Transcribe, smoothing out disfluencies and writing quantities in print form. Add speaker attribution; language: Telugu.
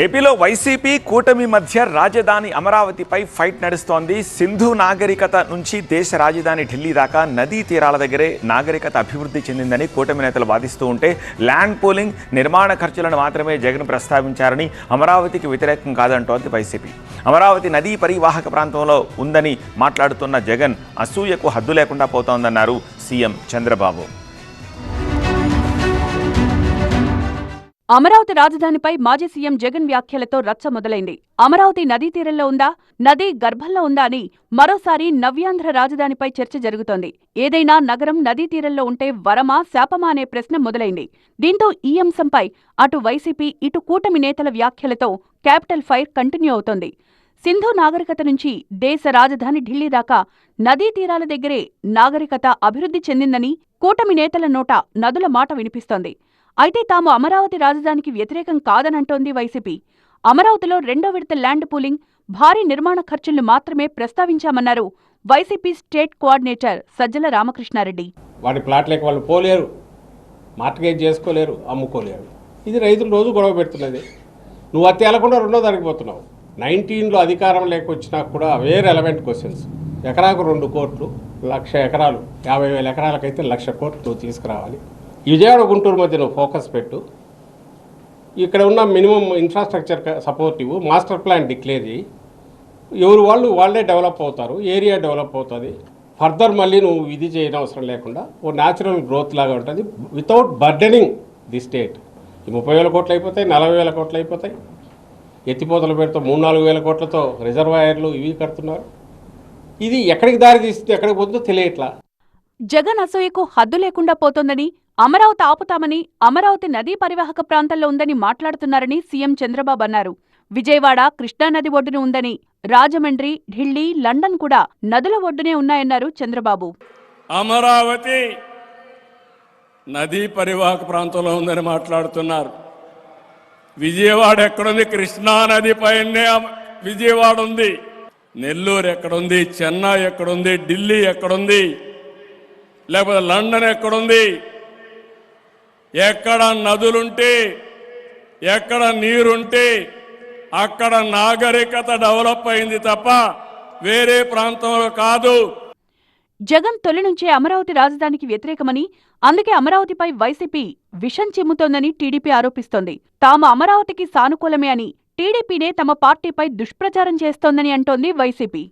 Speaker 1: ఏపీలో వైసీపీ కూటమి మధ్య రాజధాని అమరావతిపై ఫైట్ నడుస్తోంది. సింధు నాగరికత నుంచి దేశ రాజధాని ఢిల్లీ దాకా నదీ తీరాల దగ్గరే నాగరికత అభివృద్ధి చెందిందని కూటమి నేతలు వాదిస్తూ ఉంటే, ల్యాండ్ పూలింగ్, నిర్మాణ ఖర్చులను మాత్రమే జగన్ ప్రస్తావించారని, అమరావతికి వ్యతిరేకం కాదంటోంది వైసీపీ. అమరావతి నదీ పరివాహక ప్రాంతంలో ఉందని మాట్లాడుతున్న జగన్ అసూయకు హద్దు లేకుండా పోతోందన్నారు సీఎం చంద్రబాబు.
Speaker 2: అమరావతి రాజధానిపై మాజీ సీఎం జగన్ వ్యాఖ్యలతో రచ్చ మొదలైంది. అమరావతి నదీ తీరంలో ఉందా, నదీ గర్భంలో ఉందా అని మరోసారి నవ్యాంధ్ర రాజధానిపై చర్చ జరుగుతోంది. ఏదైనా నగరం నదీ తీరంలో ఉంటే వరమా, శాపమా అనే ప్రశ్న మొదలైంది. దీంతో ఈ అంశంపై అటు వైసీపీ, ఇటు కూటమి నేతల వ్యాఖ్యలతో క్యాపిటల్ ఫైర్ కంటిన్యూ అవుతోంది. సింధు నాగరికత నుంచి దేశ రాజధాని ఢిల్లీ దాకా నదీ తీరాల దగ్గరే నాగరికత అభివృద్ధి చెందిందని కూటమి నేతల నోట నదుల మాట వినిపిస్తోంది. అయితే తాము అమరావతి రాజధానికి వ్యతిరేకం కాదనంటోంది వైసీపీ. అమరావతిలో రెండో విడత ల్యాండ్ పూలింగ్, భారీ నిర్మాణ ఖర్చులను మాత్రమే ప్రస్తావించామన్నారు YCP state coordinator Sajjala Ramakrishna Reddy.
Speaker 3: వాడి ప్లాట్లకి వాళ్ళు పోలేరు, మార్టిగేజ్ చేసుకోలేరు, అమ్ముకోలేరు. ఇది రైతులు రోజు గొడవ పెడుతున్నది. నువ్వు అది తేలకుండా రెండో దానికి పోతున్నావు. 19లో అధికారం లేకొచ్చినా కూడా అవే రెలవెంట్ క్వశ్చన్స్. ఎకరాకు 2 కోట్లు, 1,00,000 ఎకరాలు, 50,000 ఎకరాలకైతే 1,00,000 కోట్లు నువ్వు తీసుకురావాలి. విజయవాడ గుంటూరు మధ్య నువ్వు ఫోకస్ పెట్టు. ఇక్కడ ఉన్న minimum infrastructure supportive master plan declare చేయి. ఎవరు వాళ్ళే డెవలప్ అవుతారు, ఏరియా డెవలప్ అవుతుంది. ఫర్దర్ మళ్ళీ నువ్వు ఇది చేయడం అవసరం లేకుండా ఓ న్యాచురల్ గ్రోత్ లాగా ఉంటుంది, వితౌట్ బర్డెనింగ్ ది స్టేట్. ఈ 30,000 కోట్లు అయిపోతాయి, 40,000 కోట్లు అయిపోతాయి. ఎత్తిపోతల పేరుతో 3-4 వేల కోట్లతో రిజర్వాయర్లు ఇవి కడుతున్నారు. ఇది ఎక్కడికి దారి తీస్తుంది, ఎక్కడికి పోతుందో తెలియట్లా.
Speaker 2: జగన్ అసూయకు హద్దు లేకుండా పోతోందని, అమరావతి ఆపుతామని, అమరావతి నదీ పరివాహక ప్రాంతంలో ఉందని మాట్లాడుతున్నారని సీఎం చంద్రబాబు అన్నారు. విజయవాడ కృష్ణానది ఒడ్డున ఉందని, రాజమండ్రి, ఢిల్లీ, లండన్ కూడా నదుల ఒడ్డునే ఉన్నాయన్నారు చంద్రబాబు.
Speaker 4: అమరావతి నదీ పరివాహక ప్రాంతంలో ఉందని మాట్లాడుతున్నారు. విజయవాడ ఎక్కడుంది? కృష్ణానది పైనే విజయవాడ ఉంది. నెల్లూరు ఎక్కడుంది? చెన్నై ఎక్కడుంది? ఢిల్లీ ఎక్కడుంది? లేకపోతే లండన్ ఎక్కడుంది? ఎక్కడ నదులుంటే, ఎక్కడ నీరుంటే అక్కడ నాగరికత డెవలప్ అయింది తప్ప వేరే ప్రాంతంలో కాదు.
Speaker 2: జగన్ తొలి నుంచే అమరావతి రాజధానికి వ్యతిరేకమని, అందుకే అమరావతిపై వైసీపీ విషం చిమ్ముతోందని టీడీపీ ఆరోపిస్తోంది. తాము అమరావతికి సానుకూలమే అని, టీడీపీనే తమ పార్టీపై దుష్ప్రచారం చేస్తోందని అంటోంది వైసీపీ.